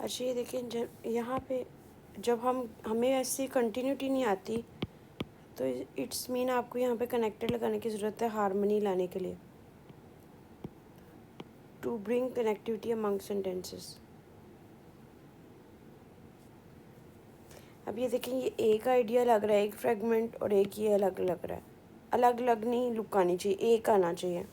अच्छा ये देखिए, जब यहाँ पे जब हमें ऐसी कंटिन्यूटी नहीं आती, तो इट्स मीन आपको यहाँ पे कनेक्टेड लगाने की ज़रूरत है हारमोनी लाने के लिए, to bring connectivity among sentences. अब ये देखें, ये एक आइडिया लग रहा है, एक फ्रेगमेंट, और एक ये अलग लग रहा है। अलग अलग नहीं लुक आनी चाहिए, एक आना चाहिए।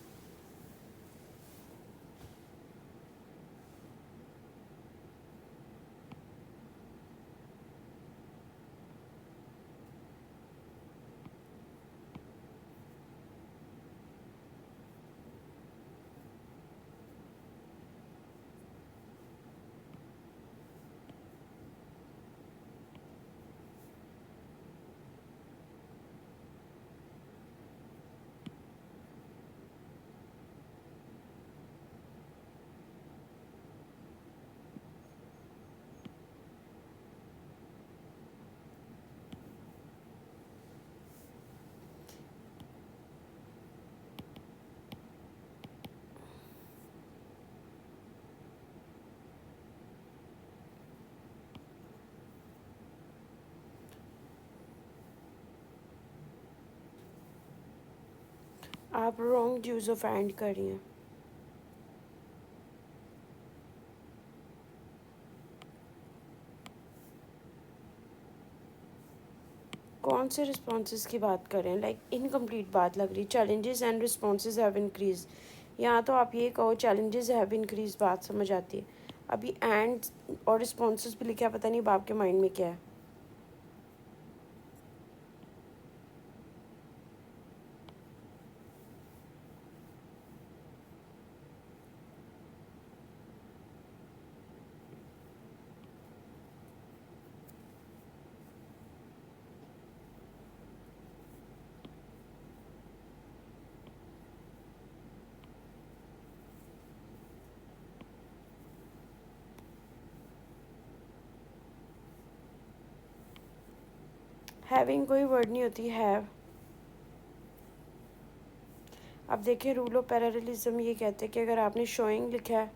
आप रॉन्ग यूज़ ऑफ एंड कर रही हैं। कौन से रिस्पॉन्सेज की बात कर रहे हैं? लाइक इनकम्प्लीट बात लग रही। Challenges and responses have increase, यहाँ तो आप ये कहो चैलेंजेस हैव इंक्रीज, बात समझ आती है। अभी एंड और रिस्पॉन्सेज भी लिखा, पता नहीं बाप के माइंड में क्या है। हैविंग कोई वर्ड नहीं होती, हैव। अब देखिए, रूल ऑफ पैरेललिज्म ये कहते हैं कि अगर आपने शोइंग लिखा है,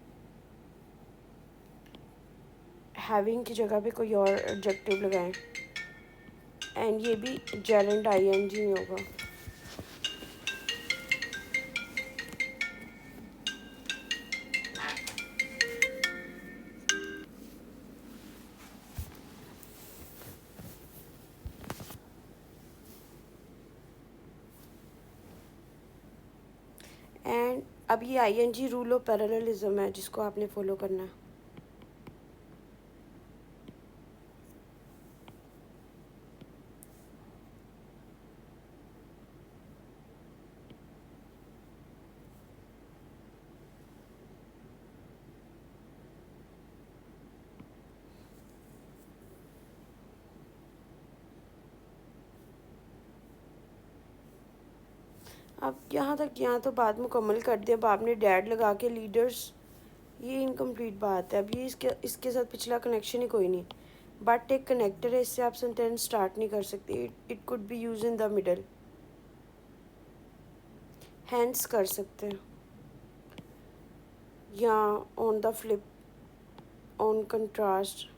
हैविंग की जगह पे कोई और एडजेक्टिव लगाएं, एंड ये भी जेरेंड आईएनजी नहीं होगा। एंड अब ये आईएनजी रूल ऑफ पैरेललिज्म है जिसको आपने फॉलो करना है। अब यहाँ तो बात मुकम्मल कर दी। अब आपने डैड लगा के लीडर्स, ये इनकम्प्लीट बात है। अब ये इसके साथ पिछला कनेक्शन ही कोई नहीं। बट एक कनेक्टर है, इससे आप सेंटेंस स्टार्ट नहीं कर सकते। It could be use in the middle, हैंस कर सकते हैं, या on the flip, on contrast.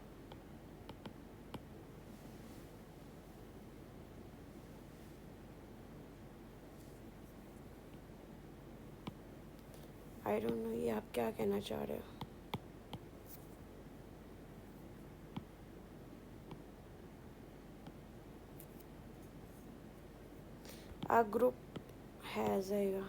I don't know ये आप क्या कहना चाह रहे हो। आ ग्रुप हैज़ आएगा।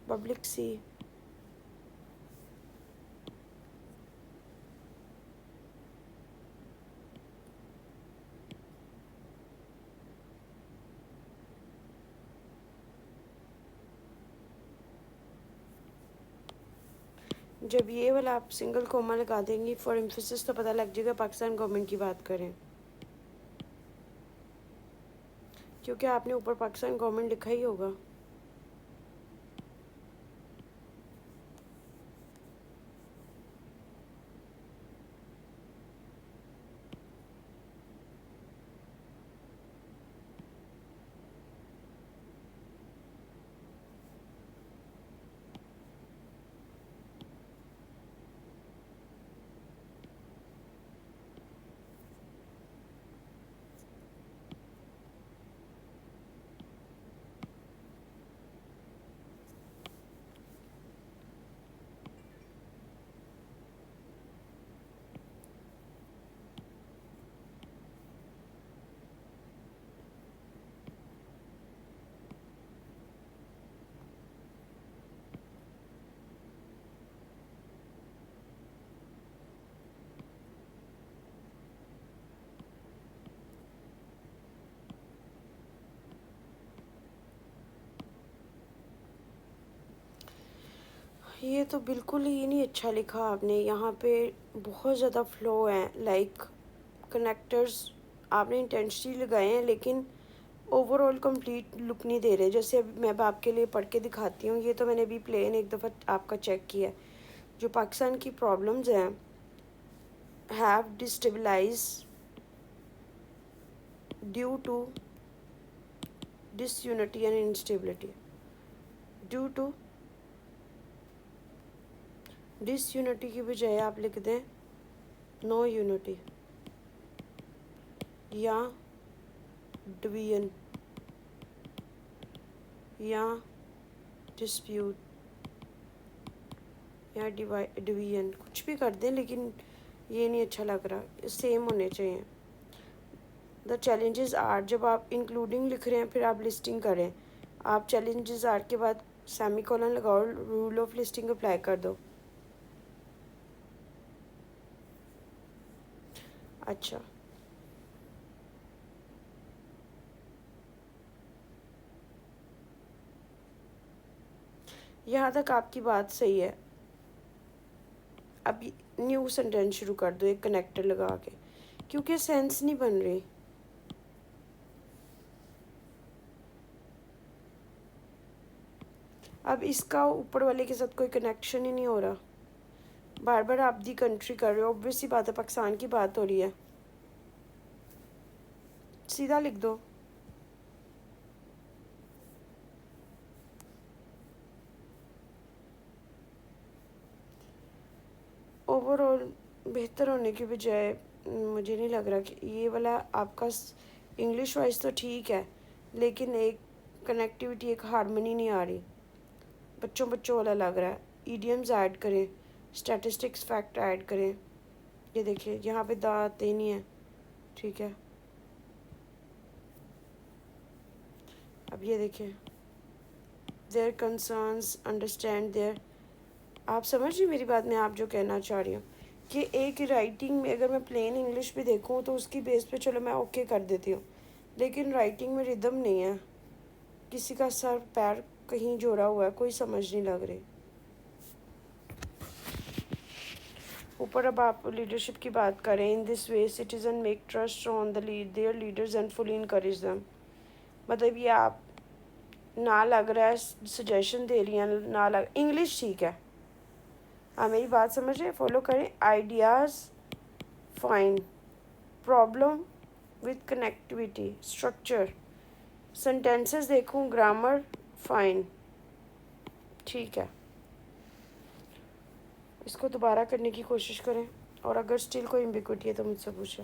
पब्लिक सी। जब ये वाला आप सिंगल कोमा लगा देंगी फॉर एम्फेसिस तो पता लग जाएगा पाकिस्तान गवर्नमेंट की बात करें, क्योंकि आपने ऊपर पाकिस्तान गवर्नमेंट लिखा ही होगा। ये तो बिल्कुल ही नहीं अच्छा लिखा आपने, यहाँ पे बहुत ज़्यादा फ्लो है, लाइक कनेक्टर्स आपने इंटेंशनली लगाए हैं लेकिन ओवरऑल कंप्लीट लुक नहीं दे रहे। जैसे अभी मैं अब आपके लिए पढ़ के दिखाती हूँ, ये तो मैंने अभी प्लेन एक दफ़ा आपका चेक किया है। जो पाकिस्तान की प्रॉब्लम्स हैं, have destabilise due to disunity and instability, due to disunity की बजाय आप लिख दें नो यूनिटी या डिवीजन या डिस्प्यूट या डिवीजन, कुछ भी कर दें लेकिन ये नहीं अच्छा लग रहा, सेम होने चाहिए। द चैलेंजेस आर, जब आप इंक्लूडिंग लिख रहे हैं फिर आप लिस्टिंग करें, आप चैलेंजेस आर के बाद सेमी कॉलन लगाओ, रूल ऑफ लिस्टिंग अप्लाई कर दो। अच्छा, यहाँ तक आपकी बात सही है। अब न्यू सेंटेंस शुरू कर दो एक कनेक्टर लगा के, क्योंकि सेंस नहीं बन रही। अब इसका ऊपर वाले के साथ कोई कनेक्शन ही नहीं हो रहा, बार बार आप दी कंट्री कर रहे हो, ऑब्वियस सी बात है पाकिस्तान की बात हो रही है, सीधा लिख दो। ओवरऑल बेहतर होने की बजाय मुझे नहीं लग रहा कि ये वाला आपका इंग्लिश वाइज तो ठीक है लेकिन एक कनेक्टिविटी, एक हारमोनी नहीं आ रही, बच्चों बच्चों वाला लग रहा है। ईडियम्स ऐड करें, स्टैटिस्टिक्स फैक्ट ऐड करें, ये देखिए यहाँ पे दा आते ही नहीं है, ठीक है। अब ये देखिए देयर कंसर्न्स अंडरस्टैंड देयर, आप समझ रही मेरी बात में, आप जो कहना चाह रही हूँ कि एक राइटिंग में अगर मैं प्लेन इंग्लिश भी देखूँ तो उसकी बेस पे चलो मैं ओके कर देती हूँ, लेकिन राइटिंग में रिदम नहीं है, किसी का सर पैर कहीं जोड़ा हुआ है, कोई समझ नहीं लग रही। ऊपर अब आप लीडरशिप की बात करें, in this way citizen make trust on the there leaders and fully encourage them, मतलब ये आप ना लग रहा है सजेशन दे रही हैं, ना लग, इंग्लिश ठीक है, हाँ मेरी बात समझ रहे, फॉलो करें। Ideas fine, problem with connectivity, structure, sentences देखूँ, ग्रामर फाइन, ठीक है। इसको दोबारा करने की कोशिश करें और अगर स्टिल कोई एम्बिग्विटी है तो मुझसे पूछें।